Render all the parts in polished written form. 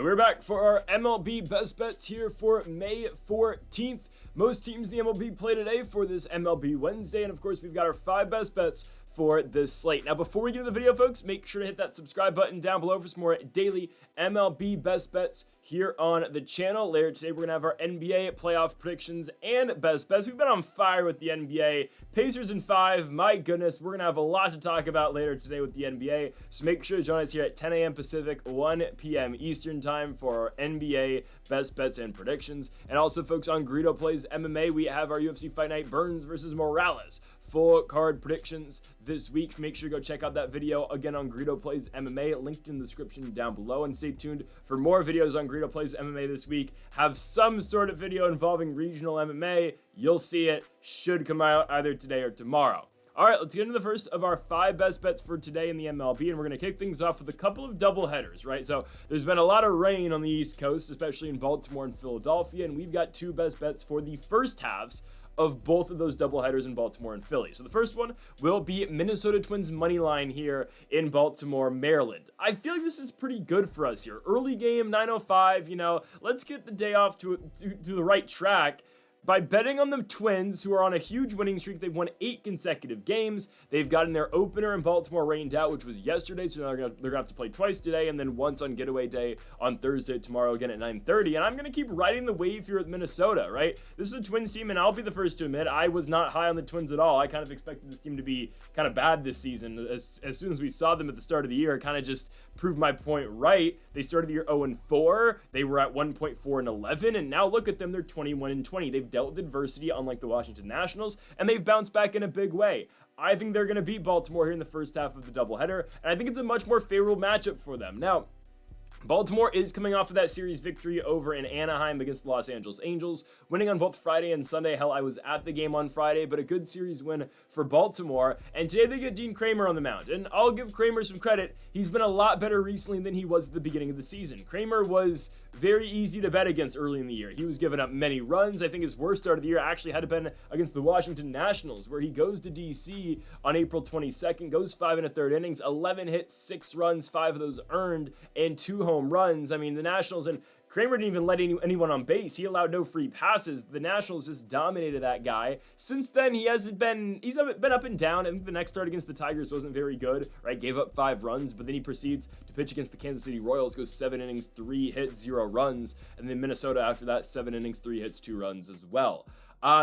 And we're back for our MLB Best Bets here for May 14th. Most teams in the MLB play today for this MLB Wednesday. And of course, we've got our 5 best bets for this slate. Now, before we get into the video, folks, make sure to hit that subscribe button down below for some more daily MLB Best Bets here on the channel. Later today, we're going to have our NBA playoff predictions and best bets. We've been on fire with the NBA. Pacers in 5. My goodness, we're going to have a lot to talk about later today with the NBA. So make sure to join us here at 10 a.m. Pacific, 1 p.m. Eastern time for our NBA best bets and predictions. And also, folks, on Greedo Plays MMA, we have our UFC Fight Night Burns versus Morales full card predictions this week. Make sure to go check out that video again on Greedo Plays MMA, linked in the description down below, and stay tuned for more videos on Greedo Plays MMA this week. Have some sort of video involving regional MMA. You'll see it. Should come out either today or tomorrow. All right, let's get into the first of our 5 best bets for today in the MLB, and we're going to kick things off with a couple of double headers, right? So there's been a lot of rain on the East Coast, especially in Baltimore and Philadelphia, and we've got 2 best bets for the first halves of both of those doubleheaders in Baltimore and Philly. So the first one will be Minnesota Twins money line here in Baltimore, Maryland. I feel like this is pretty good for us here. Early game, 9:05, let's get the day off to the right track by betting on the Twins, who are on a huge winning streak. They've won 8 consecutive games. They've gotten their opener in Baltimore rained out, which was yesterday, so now they're gonna have to play twice today, and then once on getaway day on Thursday, tomorrow again at 9:30. And I'm going to keep riding the wave here with Minnesota, right? This is a Twins team, and I'll be the first to admit, I was not high on the Twins at all. I kind of expected this team to be kind of bad this season. As soon as we saw them at the start of the year, it kind of just proved my point right. They started the year 0-4. They were at 1.4-11, and now look at them. They're 21-20. They've dealt with adversity, unlike the Washington Nationals, and they've bounced back in a big way. I think they're going to beat Baltimore here in the first half of the doubleheader, and I think it's a much more favorable matchup for them. Now, Baltimore is coming off of that series victory over in Anaheim against the Los Angeles Angels, winning on both Friday and Sunday. Hell, I was at the game on Friday, but a good series win for Baltimore. And today they get Dean Kramer on the mound. And I'll give Kramer some credit. He's been a lot better recently than he was at the beginning of the season. Kramer was very easy to bet against early in the year. He was giving up many runs. I think his worst start of the year actually had to been against the Washington Nationals, where he goes to DC on April 22nd, goes 5 1/3 innings, 11 hits, 6 runs, 5 of those earned, and 2 home runs. I mean, the Nationals, and Kramer didn't even let anyone on base. He allowed no free passes. The Nationals just dominated that guy. Since then, he's been up and down. I think the next start against the Tigers wasn't very good, right? Gave up 5 runs, but then he proceeds to pitch against the Kansas City Royals, goes 7 innings, 3 hits, 0 runs, and then Minnesota after that, 7 innings, 3 hits, 2 runs as well.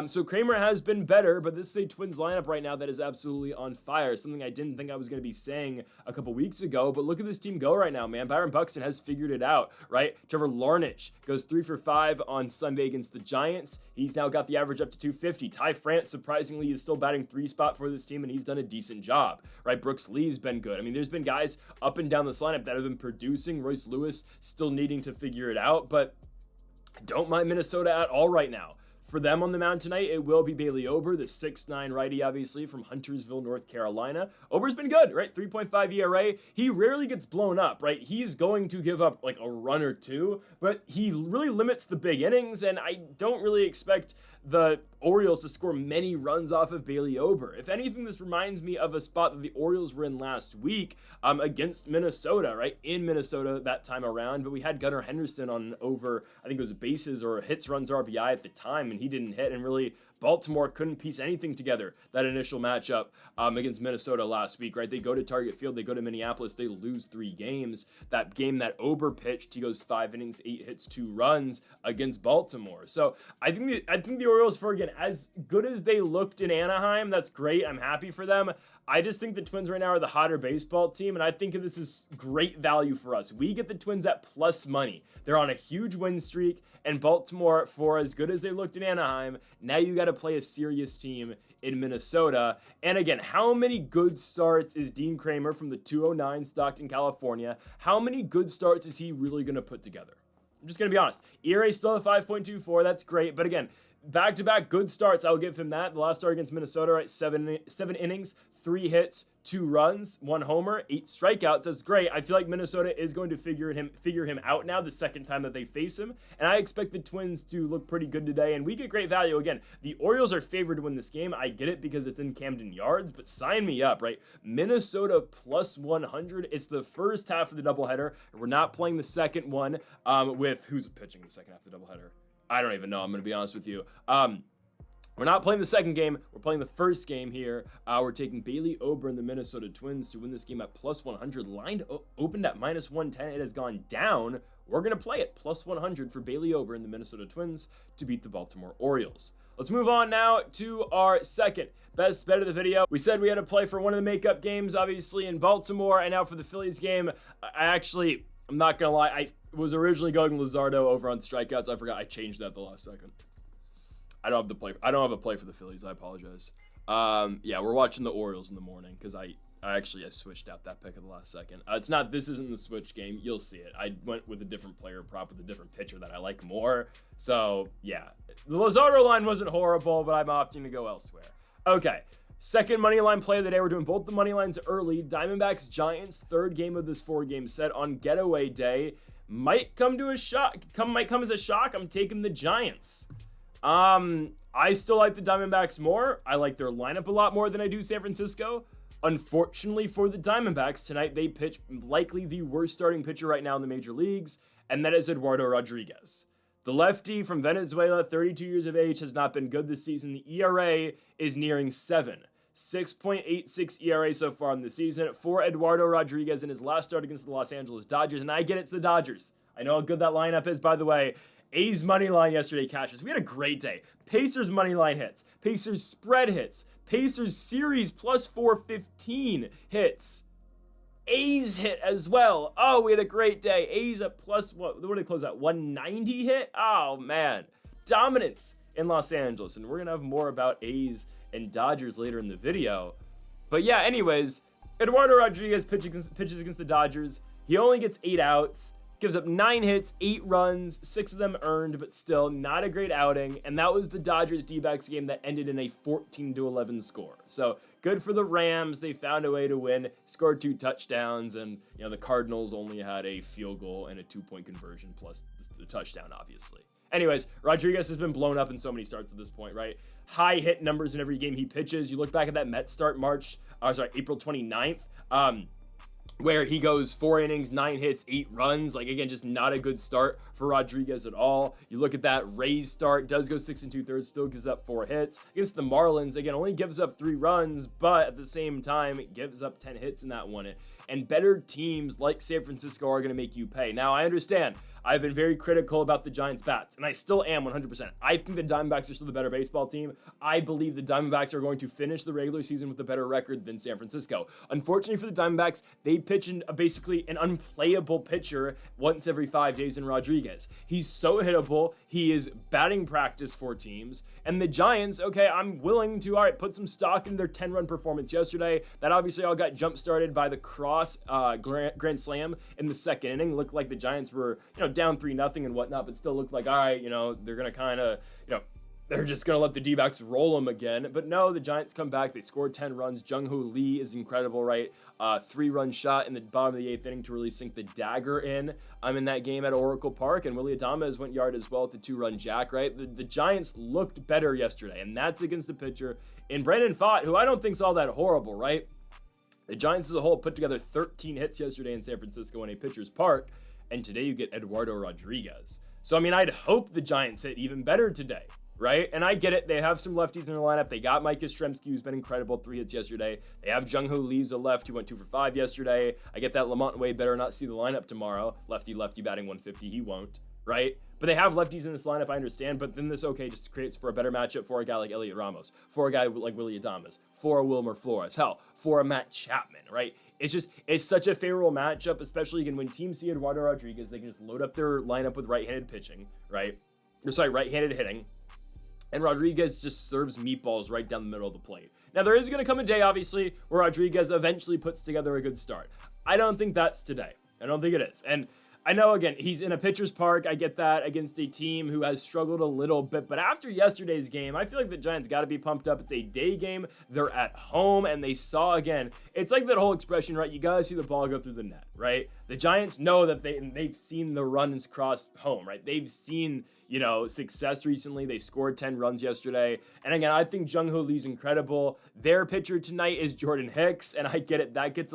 So Kramer has been better, but this is a Twins lineup right now that is absolutely on fire. Something I didn't think I was going to be saying a couple weeks ago, but look at this team go right now, man. Byron Buxton has figured it out, right? Trevor Larnach goes 3 for 5 on Sunday against the Giants. He's now got the average up to 250. Ty France, surprisingly, is still batting 3 spot for this team, and he's done a decent job, right? Brooks Lee's been good. I mean, there's been guys up and down this lineup that have been producing. Royce Lewis still needing to figure it out, but I don't mind Minnesota at all right now. For them on the mound tonight, it will be Bailey Ober, the 6'9" righty, obviously, from Huntersville, North Carolina. Ober's been good, right? 3.5 ERA. He rarely gets blown up, right? He's going to give up like a run or 2, but he really limits the big innings, and I don't really expect the Orioles to score many runs off of Bailey Ober. If anything, this reminds me of a spot that the Orioles were in last week against Minnesota, right? In Minnesota that time around, but we had Gunnar Henderson on over, I think it was bases or hits, runs, RBI at the time, and he didn't hit, and really Baltimore couldn't piece anything together that initial matchup against Minnesota last week, right? They go to Target Field, they go to Minneapolis, they lose 3 games. That game that Ober pitched, he goes 5 innings, 8 hits, 2 runs against Baltimore. So I think the Orioles, for again, as good as they looked in Anaheim, that's great. I'm happy for them. I just think the Twins right now are the hotter baseball team, and I think this is great value for us. We get the Twins at plus money. They're on a huge win streak, and Baltimore, for as good as they looked in Anaheim, now you got to play a serious team in Minnesota. And again, how many good starts is Dean Kramer from the 209 Stockton, California? How many good starts is he really going to put together? I'm just going to be honest. ERA still at 5.24. That's great. But again, back-to-back good starts. I'll give him that. The last start against Minnesota, right? Seven innings, 3 hits, 2 runs, 1 homer, 8 strikeouts. That's great. I feel like Minnesota is going to figure him out now the second time that they face him. And I expect the Twins to look pretty good today. And we get great value. Again, the Orioles are favored to win this game. I get it because it's in Camden Yards, but sign me up, right? Minnesota plus 100. It's the first half of the doubleheader. We're not playing the second one with who's pitching the second half of the doubleheader. I don't even know. I'm going to be honest with you. We're not playing the second game. We're playing the first game here. We're taking Bailey Ober and the Minnesota Twins to win this game at plus 100. Line opened at minus 110. It has gone down. We're going to play it plus 100 for Bailey Ober and the Minnesota Twins to beat the Baltimore Orioles. Let's move on now to our second best bet of the video. We said we had to play for one of the makeup games, obviously, in Baltimore. And now for the Phillies game, I'm not going to lie. I was originally going Luzardo over on strikeouts. I forgot I changed that at the last second. I don't have a play for the Phillies. I apologize. Yeah, we're watching the Orioles in the morning because I switched out that pick at the last second. This isn't the switch game. You'll see it. I went with a different player prop with a different pitcher that I like more. So yeah, the Luzardo line wasn't horrible, but I'm opting to go elsewhere. Okay. Second money line play of the day. We're doing both the money lines early. Diamondbacks Giants, third game of this 4-game set on getaway day. Might come as a shock. I'm taking the Giants. I still like the Diamondbacks more. I like their lineup a lot more than I do San Francisco. Unfortunately for the Diamondbacks, tonight they pitch likely the worst starting pitcher right now in the major leagues, and that is Eduardo Rodriguez. The lefty from Venezuela, 32 years of age, has not been good this season. The ERA is nearing 7. 6.86 ERA so far in the season for Eduardo Rodriguez in his last start against the Los Angeles Dodgers. And I get it's the Dodgers. I know how good that lineup is, by the way. A's money line yesterday cashes. We had a great day. Pacers money line hits. Pacers spread hits. Pacers series plus 415 hits. A's hit as well. Oh, we had a great day. A's at plus, what did they close at? 190 hit? Oh, man. Dominance in Los Angeles. And we're going to have more about A's and Dodgers later in the video. But yeah, anyways, Eduardo Rodriguez pitches against the Dodgers. He only gets 8 outs. Gives up 9 hits, 8 runs, 6 of them earned, but still not a great outing. And that was the Dodgers D-backs game that ended in a 14-11 score. So good for the Rams. They found a way to win, scored 2 touchdowns, and the Cardinals only had a field goal and a 2-point conversion plus the touchdown, obviously. Anyways, Rodriguez has been blown up in so many starts at this point, right? High hit numbers in every game he pitches. You look back at that Mets start April 29th. Where he goes 4 innings, 9 hits, 8 runs. Like, again, just not a good start for Rodriguez at all. You look at that Rays start, does go 6 2/3, still gives up 4 hits. Against the Marlins, again, only gives up 3 runs, but at the same time, it gives up 10 hits in that one. And better teams like San Francisco are going to make you pay. Now, I understand. I've been very critical about the Giants' bats, and I still am 100%. I think the Diamondbacks are still the better baseball team. I believe the Diamondbacks are going to finish the regular season with a better record than San Francisco. Unfortunately for the Diamondbacks, they pitch basically an unplayable pitcher once every 5 days in Rodriguez. He's so hittable. He is batting practice for teams. And the Giants, okay, I'm willing to, put some stock in their 10-run performance yesterday. That obviously all got jump-started by the cross grand slam in the second inning. Looked like the Giants were, down 3-0 and whatnot, but still looked like, all right, they're going to kind of, they're just going to let the D-backs roll them again. But no, the Giants come back. They scored 10 runs. Jung-Hoo Lee is incredible, right? 3-run shot in the bottom of the 8th inning to really sink the dagger in. I'm in that game at Oracle Park, and Willie Adames went yard as well with the 2-run jack, right? The Giants looked better yesterday, and that's against the pitcher in Brandon Pfaadt, who I don't think's all that horrible, right? The Giants as a whole put together 13 hits yesterday in San Francisco in a pitcher's park, and today you get Eduardo Rodriguez. So, I'd hope the Giants hit even better today, right? And I get it. They have some lefties in their lineup. They got Mike Yastrzemski, who's been incredible, 3 hits yesterday. They have Jung-Hoo Lee, a left, who went 2 for 5 yesterday. I get that Lamont Wade better not see the lineup tomorrow. Lefty batting 150. He won't, right? But they have lefties in this lineup, I understand. But then this, just creates for a better matchup for a guy like Elliot Ramos, for a guy like Willie Adames, for a Wilmer Flores, hell, for a Matt Chapman, right? It's such a favorable matchup, especially again when teams see Eduardo Rodriguez, they can just load up their lineup with right-handed pitching, right? Right-handed hitting. And Rodriguez just serves meatballs right down the middle of the plate. Now, there is going to come a day, obviously, where Rodriguez eventually puts together a good start. I don't think that's today. I don't think it is. And I know, again, he's in a pitcher's park. I get that, against a team who has struggled a little bit. But after yesterday's game, I feel like the Giants got to be pumped up. It's a day game. They're at home, and they saw, again, it's like that whole expression, right? You got to see the ball go through the net, right? The Giants know that they've seen the runs cross home, right? They've seen, success recently. They scored 10 runs yesterday. And again, I think Jung Ho Lee's incredible. Their pitcher tonight is Jordan Hicks, and I get it. That gets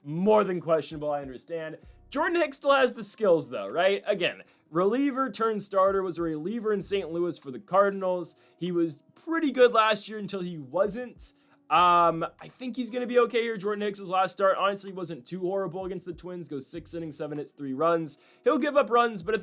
more than questionable, I understand. Jordan Hicks still has the skills, though, right? Again, reliever turned starter, was a reliever in St. Louis for the Cardinals. He was pretty good last year until he wasn't. I think he's going to be okay here. Jordan Hicks' last start honestly wasn't too horrible against the Twins. Goes 6 innings, 7 hits, 3 runs. He'll give up runs, but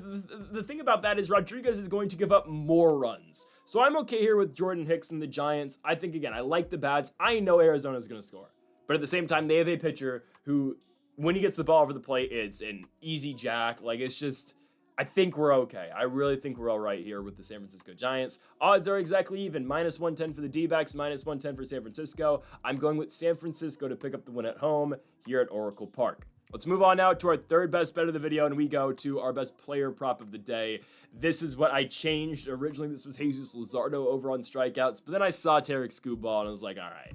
the thing about that is Rodriguez is going to give up more runs. So I'm okay here with Jordan Hicks and the Giants. I think, again, I like the bats. I know Arizona's going to score. But at the same time, they have a pitcher who, when he gets the ball over the plate, it's an easy jack. Like, it's just, I think we're okay. I really think we're all right here with the San Francisco Giants. Odds are exactly even. -110 for the D-backs, -110 for San Francisco. I'm going with San Francisco to pick up the win at home here at Oracle Park. Let's move on now to our third best bet of the video, and we go to our best player prop of the day. This is what I changed. Originally, this was Jesus Luzardo over on strikeouts, but then I saw Tarik Skubal, and I was like, all right,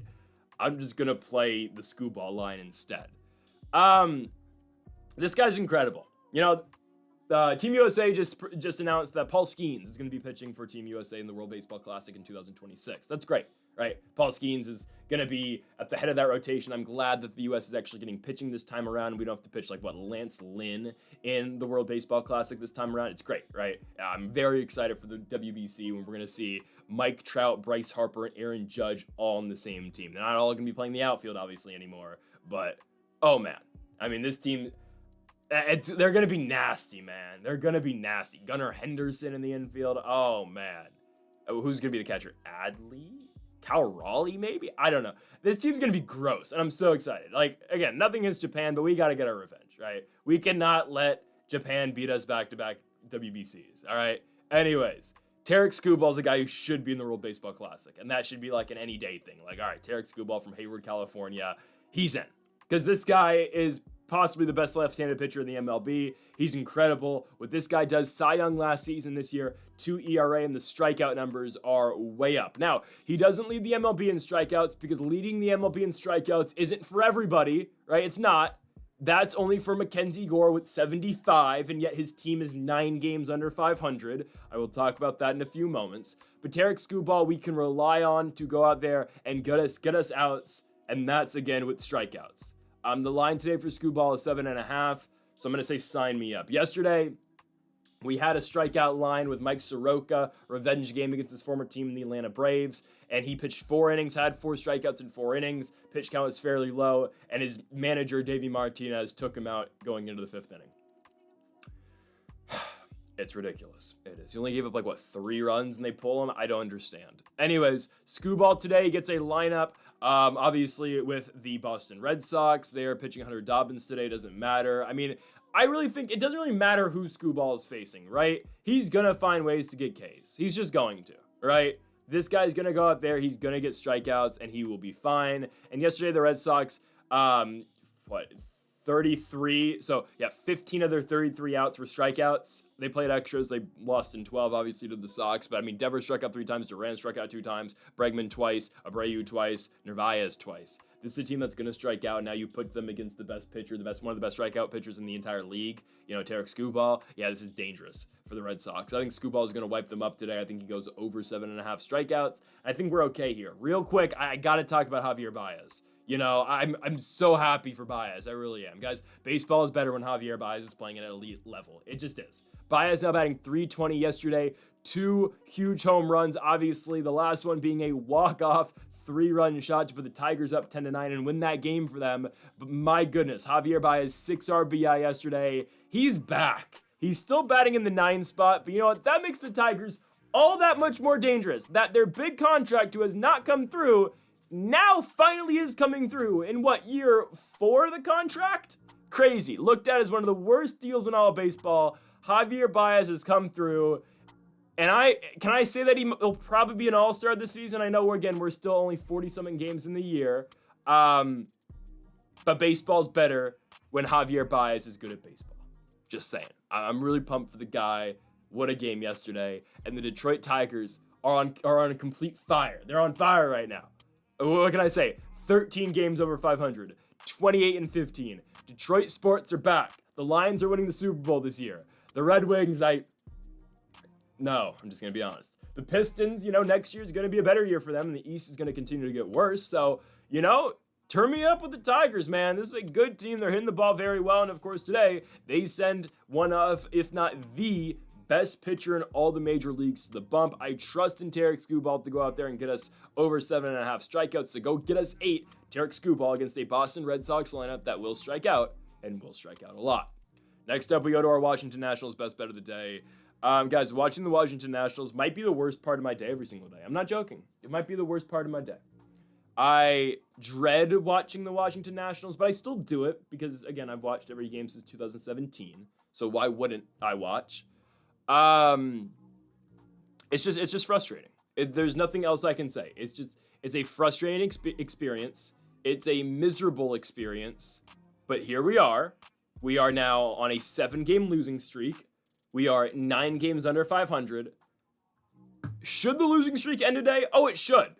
I'm just going to play the Skubal line instead. This guy's incredible. Team USA just announced that Paul Skeens is going to be pitching for Team USA in the World Baseball Classic in 2026. That's great, right? Paul Skeens is going to be at the head of that rotation. I'm glad that the US is actually getting pitching this time around. We don't have to pitch Lance Lynn in the World Baseball Classic this time around. It's great, right? I'm very excited for the WBC when we're going to see Mike Trout, Bryce Harper, and Aaron Judge all on the same team. They're not all going to be playing the outfield, obviously, anymore, but oh man. I mean, this team, they're going to be nasty, man. They're going to be nasty. Gunnar Henderson in the infield. Oh, man. Who's going to be the catcher? Adley? Cal Raleigh, maybe? I don't know. This team's going to be gross, and I'm so excited. Again, nothing against Japan, but we got to get our revenge, right? We cannot let Japan beat us back-to-back WBCs, all right? Anyways, Tarik Skubal is a guy who should be in the World Baseball Classic, and that should be an any day thing. All right, Tarik Skubal from Hayward, California, he's in. Because this guy is possibly the best left-handed pitcher in the MLB. He's incredible. What this guy does, Cy Young last season, this year, 2 ERA, and the strikeout numbers are way up. Now, he doesn't lead the MLB in strikeouts because leading the MLB in strikeouts isn't for everybody, right? It's not. That's only for Mackenzie Gore with 75, and yet his team is 9 games under 500. I will talk about that in a few moments. But Tarik Skubal, we can rely on to go out there and get us outs, and that's, again, with strikeouts. The line today for Skubal is 7.5, so I'm going to say sign me up. Yesterday, we had a strikeout line with Mike Soroka, revenge game against his former team, the Atlanta Braves, and he pitched 4 innings, had 4 strikeouts in 4 innings. Pitch count was fairly low, and his manager, Davey Martinez, took him out going into the 5th inning. It's ridiculous. It is. He only gave up 3 runs and they pull him. I don't understand. Anyways, Skubal today gets a lineup. Obviously with the Boston Red Sox. They are pitching Hunter Dobbins today. Doesn't matter. I mean, I really think it doesn't really matter who Skubal is facing, right? He's going to find ways to get Ks. He's just going to, right? This guy's going to go out there. He's going to get strikeouts and he will be fine. And yesterday the Red Sox, 33, so yeah, 15 of their 33 outs were strikeouts. They played extras. They lost in 12, obviously, to the Sox. But, I mean, Devers struck out 3 times. Duran struck out 2 times. Bregman twice. Abreu twice. Narvaez twice. This is a team that's going to strike out. Now you put them against the best pitcher, one of the best strikeout pitchers in the entire league, Tarik Skubal. Yeah, this is dangerous for the Red Sox. I think Skubal is going to wipe them up today. I think he goes over 7.5 strikeouts. I think we're okay here. Real quick, I got to talk about Javier Baez. I'm so happy for Baez. I really am. Guys, baseball is better when Javier Baez is playing at an elite level. It just is. Baez now batting .320 yesterday. 2 huge home runs. Obviously, the last one being a walk-off 3-run shot to put the Tigers up 10-9 and win that game for them. But my goodness, Javier Baez, 6 RBI yesterday. He's back. He's still batting in the 9 spot, but you know what? That makes the Tigers all that much more dangerous. That their big contract who has not come through now finally is coming through. In what, year 4 of the contract? Crazy. Looked at as one of the worst deals in all of baseball. Javier Baez has come through. And can I say that he'll probably be an all-star this season? I know, we're still only 40-something games in the year. But baseball's better when Javier Baez is good at baseball. Just saying. I'm really pumped for the guy. What a game yesterday. And the Detroit Tigers are on a complete fire. They're on fire right now. What can I say? 13 games over 500. 28-15. Detroit sports are back. The Lions are winning the Super Bowl this year. The Red Wings, no, I'm just going to be honest. The Pistons, next year is going to be a better year for them, and the East is going to continue to get worse. So, turn me up with the Tigers, man. This is a good team. They're hitting the ball very well. And, of course, today, they send one of, if not the best pitcher in all the major leagues to the bump. I trust in Tarik Skubal to go out there and get us over 7.5 strikeouts. So go get us 8. Tarik Skubal against a Boston Red Sox lineup that will strike out, and will strike out a lot. Next up, we go to our Washington Nationals best bet of the day. Guys, watching the Washington Nationals might be the worst part of my day every single day. I'm not joking. It might be the worst part of my day. I dread watching the Washington Nationals, but I still do it because, again, I've watched every game since 2017. So why wouldn't I watch? It's just frustrating. There's nothing else I can say. It's a frustrating experience. It's a miserable experience. But here we are. We are now on a 7-game losing streak. We are 9 games under 500. Should the losing streak end today? Oh, it should.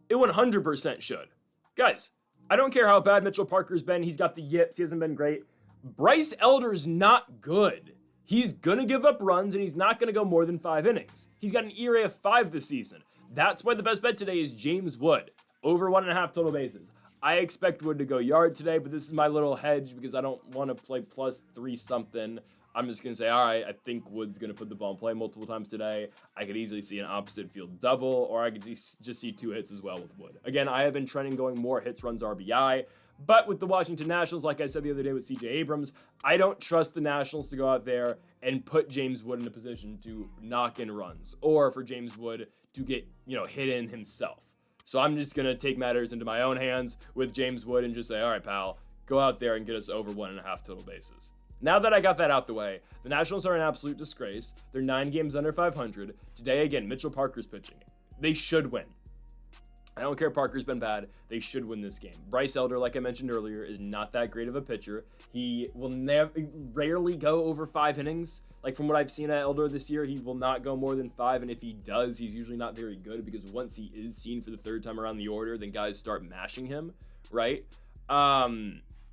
It 100% should. Guys, I don't care how bad Mitchell Parker's been. He's got the yips. He hasn't been great. Bryce Elder's not good. He's going to give up runs, and he's not going to go more than 5 innings. He's got an ERA of 5 this season. That's why the best bet today is James Wood, over 1.5 total bases. I expect Wood to go yard today, but this is my little hedge because I don't want to play plus 3 something. I'm just going to say, all right, I think Wood's going to put the ball in play multiple times today. I could easily see an opposite field double, or I could just see 2 hits as well with Wood. Again, I have been trending going more hits, runs, RBI. But with the Washington Nationals, like I said the other day with CJ Abrams, I don't trust the Nationals to go out there and put James Wood in a position to knock in runs, or for James Wood to get, hit in himself. So I'm just going to take matters into my own hands with James Wood and just say, all right, pal, go out there and get us over 1.5 total bases. Now that I got that out the way, the Nationals are an absolute disgrace. They're 9 games under 500. Today, again, Mitchell Parker's pitching. They should win. I don't care if Parker's been bad. They should win this game. Bryce Elder, like I mentioned earlier, is not that great of a pitcher. He will rarely go over 5 innings. Like from what I've seen at Elder this year, he will not go more than 5. And if he does, he's usually not very good because once he is seen for the 3rd time around the order, then guys start mashing him, right?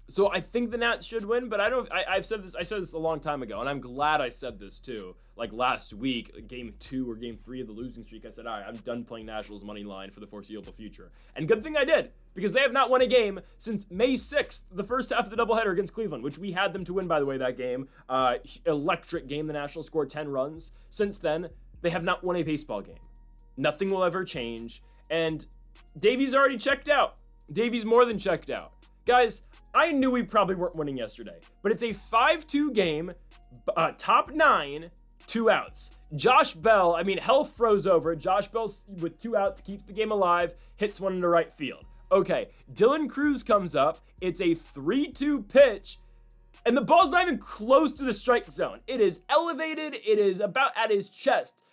So I think the Nats should win, but I said this a long time ago, and I'm glad I said this too. Like last week, game 2 or game 3 of the losing streak, I said, all right, I'm done playing Nationals money line for the foreseeable future. And good thing I did, because they have not won a game since May 6th, the first half of the doubleheader against Cleveland, which we had them to win, by the way, that game. Electric game. The Nationals scored 10 runs. Since then, they have not won a baseball game. Nothing will ever change. And Davey's already checked out. Davey's more than checked out. Guys, I knew we probably weren't winning yesterday, but it's a 5-2 game, top 9, 2 outs. Josh Bell, hell froze over. Josh Bell with 2 outs keeps the game alive, hits one into right field. Okay, Dylan Cruz comes up. It's a 3-2 pitch, and the ball's not even close to the strike zone. It is elevated. It is about at his chest.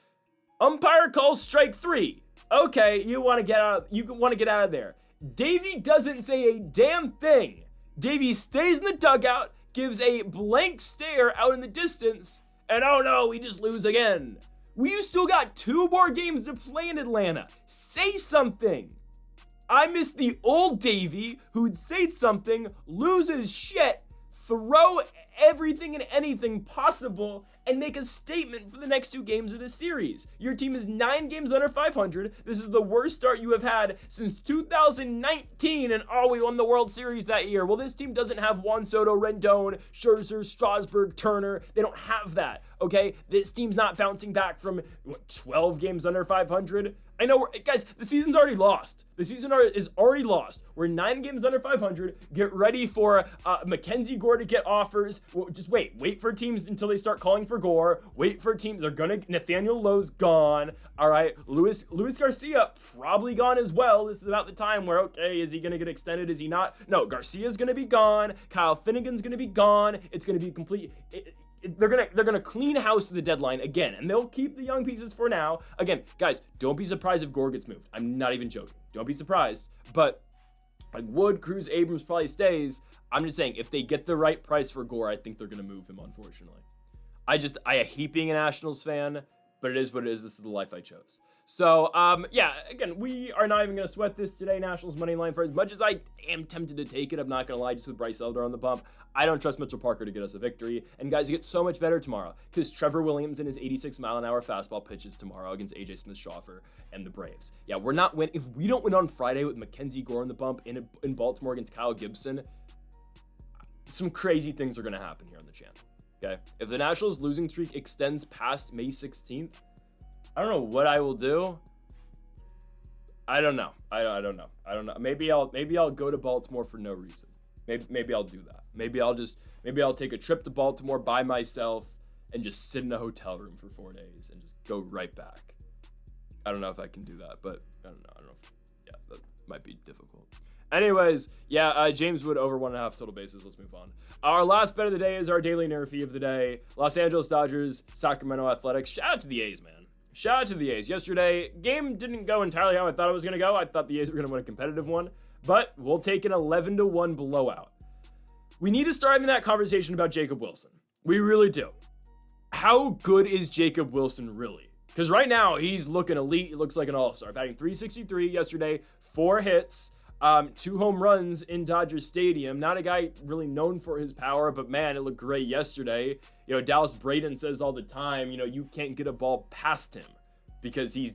Umpire calls strike 3. Okay, you want to get out of there. Davey doesn't say a damn thing. Davey stays in the dugout, gives a blank stare out in the distance, and oh no, we just lose again. We still got 2 more games to play in Atlanta. Say something. I miss the old Davey who'd say something, lose his shit, throw everything and anything possible, and make a statement for the next 2 games of this series. Your team is 9 games under 500. This is the worst start you have had since 2019, and we won the World Series that year. Well, this team doesn't have Juan Soto, Rendon, Scherzer, Strasburg, Turner. They don't have that, okay? This team's not bouncing back from 12 games under 500. I know, guys, the season's already lost. The season is already lost. We're 9 games under 500. Get ready for Mackenzie Gore to get offers. Just wait for teams until they start calling for Gore. Wait for teams. Nathaniel Lowe's gone. All right. Luis Garcia probably gone as well. This is about the time where, okay, is he going to get extended? Is he not? No, Garcia's going to be gone. Kyle Finnegan's going to be gone. It's going to be complete. They're gonna clean house to the deadline again, and they'll keep the young pieces for now. Again, guys, don't be surprised if Gore gets moved. I'm not even joking. Don't be surprised. But like Wood, Cruz, Abrams probably stays. I'm just saying, if they get the right price for Gore, I think they're gonna move him, unfortunately. I hate being a Nationals fan, but it is what it is. This is the life I chose. So, yeah, again, we are not even going to sweat this today. Nationals money line, for as much as I am tempted to take it, I'm not going to lie, just with Bryce Elder on the bump. I don't trust Mitchell Parker to get us a victory. And guys, it gets so much better tomorrow because Trevor Williams and his 86-mile-an-hour fastball pitches tomorrow against AJ Smith-Shawver and the Braves. Yeah, we're not win. If we don't win on Friday with Mackenzie Gore on the bump in Baltimore against Kyle Gibson, some crazy things are going to happen here on the channel. Okay, if the Nationals losing streak extends past May 16th, I don't know what I will do. I don't know. I don't know. Maybe I'll go to Baltimore for no reason. Maybe I'll do that. Maybe I'll take a trip to Baltimore by myself and just sit in a hotel room for 4 days and just go right back. I don't know if I can do that, but I don't know. Yeah, that might be difficult. Anyways, yeah, James Wood over 1.5 total bases. Let's move on. Our last bet of the day is our daily NRFI of the day. Los Angeles Dodgers, Sacramento Athletics. Shout out to the A's, man. Shout out to the A's. Yesterday, game didn't go entirely how I thought it was going to go. I thought the A's were going to win a competitive one, but we'll take an 11-1 blowout. We need to start having that conversation about Jacob Wilson. We really do. How good is Jacob Wilson really? Because right now, he's looking elite. He looks like an all-star. Batting .363 yesterday, 4 hits, 2 home runs in Dodger Stadium. Not a guy really known for his power, but man, it looked great yesterday. You know, Dallas Braden says all the time, you know, you can't get a ball past him because he's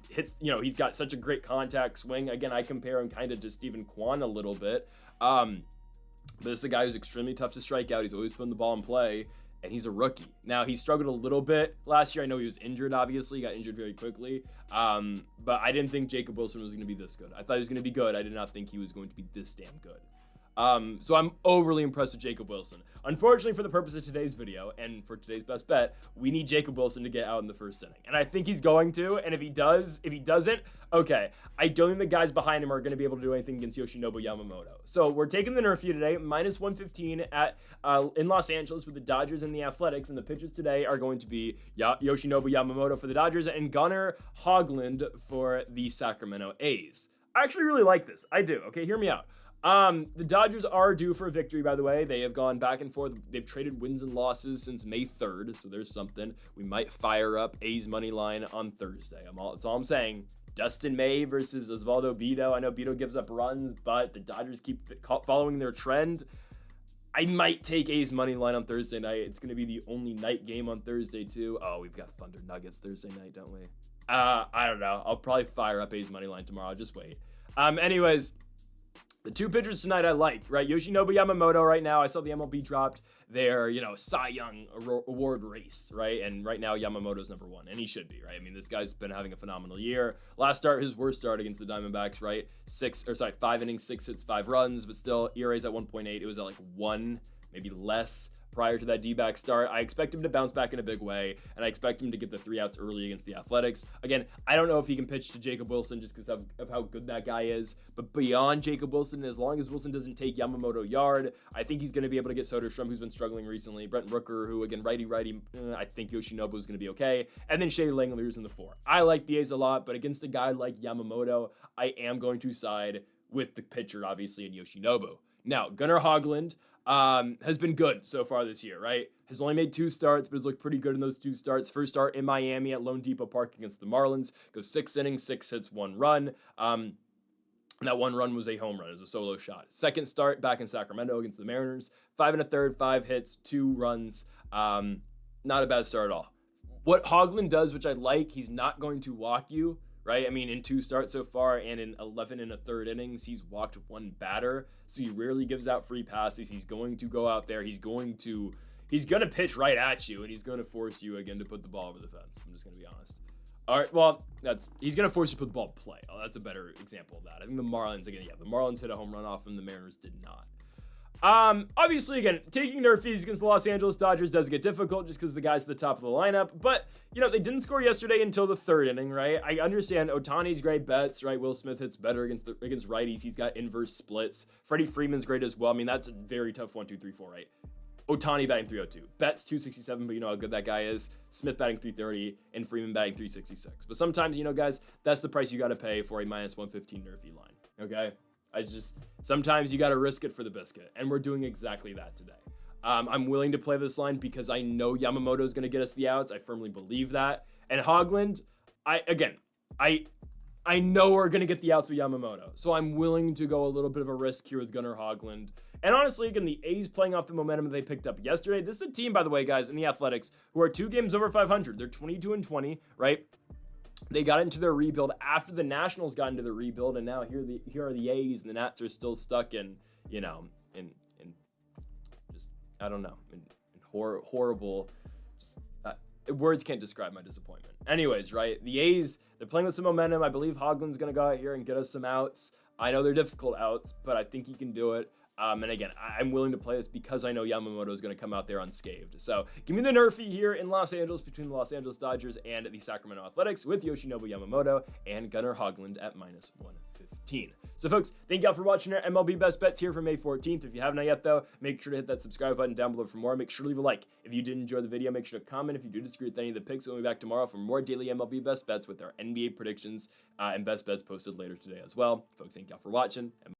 got such a great contact swing. Again, I compare him kind of to Steven Kwan a little bit. But this is a guy who's extremely tough to strike out. He's always putting the ball in play, and he's a rookie. Now, he struggled a little bit last year. I know he was injured, obviously. He got injured very quickly. But I didn't think Jacob Wilson was going to be this good. I thought he was going to be good. I did not think he was going to be this damn good. So I'm overly impressed with Jacob Wilson. Unfortunately, for the purpose of today's video and for today's best bet, we need Jacob Wilson to get out in the first inning. And I think he's going to. And if he doesn't, okay. I don't think the guys behind him are going to be able to do anything against Yoshinobu Yamamoto. So we're taking the NRFI today, minus 115 in Los Angeles with the Dodgers and the Athletics. And the pitchers today are going to be Yoshinobu Yamamoto for the Dodgers and Gunnar Hoglund for the Sacramento A's. I actually really like this. I do. Okay, hear me out. The Dodgers are due for a victory, by the way. They have gone back and forth. They've traded wins and losses since May 3rd, so there's something. We might fire up A's money line on Thursday. That's all I'm saying. Dustin May versus Osvaldo Bido. I know Bido gives up runs, but the Dodgers keep following their trend. I might take A's money line on Thursday night. It's going to be the only night game on Thursday, too. Oh, we've got Thunder Nuggets Thursday night, don't we? I don't know. I'll probably fire up A's money line tomorrow. Just wait. Anyways, the 2 pitchers tonight I like, right? Yoshinobu Yamamoto right now. I saw the MLB dropped their, Cy Young award race, right? And right now Yamamoto's number 1, and he should be, right? I mean, this guy's been having a phenomenal year. Last start, his worst start against the Diamondbacks, right? 5 innings, 6 hits, 5 runs, but still ERA's at 1.8. It was at like 1, maybe less prior to that D-back start. I expect him to bounce back in a big way, and I expect him to get the 3 outs early against the Athletics. Again, I don't know if he can pitch to Jacob Wilson just because of how good that guy is, but beyond Jacob Wilson, as long as Wilson doesn't take Yamamoto yard, I think he's going to be able to get Soderstrom, who's been struggling recently, Brent Rooker, who, again, righty, I think Yoshinobu is going to be okay, and then Shea Langley, who's in the 4. I like the A's a lot, but against a guy like Yamamoto, I am going to side with the pitcher, obviously, in Yoshinobu. Now, Gunnar Hoglund has been good so far this year, right? Has only made 2 starts, but has looked pretty good in those 2 starts. First start in Miami at Lone Depot Park against the Marlins. Goes 6 innings, 6 hits, 1 run. And that 1 run was a home run. It was a solo shot. Second start back in Sacramento against the Mariners. 5 1/3, 5 hits, 2 runs. Not a bad start at all. What Hoglund does, which I like, he's not going to walk you, right? I mean, in 2 starts so far and in 11 1/3 innings, he's walked 1 batter. So he rarely gives out free passes. He's going to go out there. He's going to pitch right at you, and he's going to force you again to put the ball over the fence. I'm just going to be honest. All right, well, he's going to force you to put the ball in play. Oh, that's a better example of that. I think the Marlins, again, the Marlins hit a home run off him. The Mariners did not. Obviously, again, taking NRFIs against the Los Angeles Dodgers does get difficult just because the guys at the top of the lineup, but, they didn't score yesterday until the 3rd inning, right? I understand Ohtani's great bets, right? Will Smith hits better against righties. He's got inverse splits. Freddie Freeman's great as well. I mean, that's a very tough 1, 2, 3, 4, right? Ohtani batting .302. Betts 267, but you know how good that guy is. Smith batting .330, and Freeman batting .366. But sometimes, guys, that's the price you got to pay for a minus 115 NRFI line, okay? Sometimes you got to risk it for the biscuit, and we're doing exactly that today. I'm willing to play this line because I know Yamamoto is going to get us the outs. I firmly believe that. And Hoagland, I know we're going to get the outs with Yamamoto. So I'm willing to go a little bit of a risk here with Gunnar Hoagland. And honestly, again, the A's playing off the momentum they picked up yesterday. This is a team, by the way, guys, in the Athletics who are 2 games over 500. They're 22-20, right? They got into their rebuild after the Nationals got into the rebuild, and now here are the A's, and the Nats are still stuck in, you know, in just, I don't know, in horrible, just, words can't describe my disappointment. Anyways, right, the A's, they're playing with some momentum. I believe Hoagland's going to go out here and get us some outs. I know they're difficult outs, but I think he can do it. And again, I'm willing to play this because I know Yamamoto is going to come out there unscathed. So give me the NRFI here in Los Angeles between the Los Angeles Dodgers and the Sacramento Athletics with Yoshinobu Yamamoto and Gunnar Hoagland at -115. So folks, thank y'all for watching our MLB Best Bets here for May 14th. If you haven't yet though, make sure to hit that subscribe button down below for more. Make sure to leave a like. If you did enjoy the video, make sure to comment if you do disagree with any of the picks. We'll be back tomorrow for more daily MLB Best Bets with our NBA predictions and best bets posted later today as well. Folks, thank y'all for watching.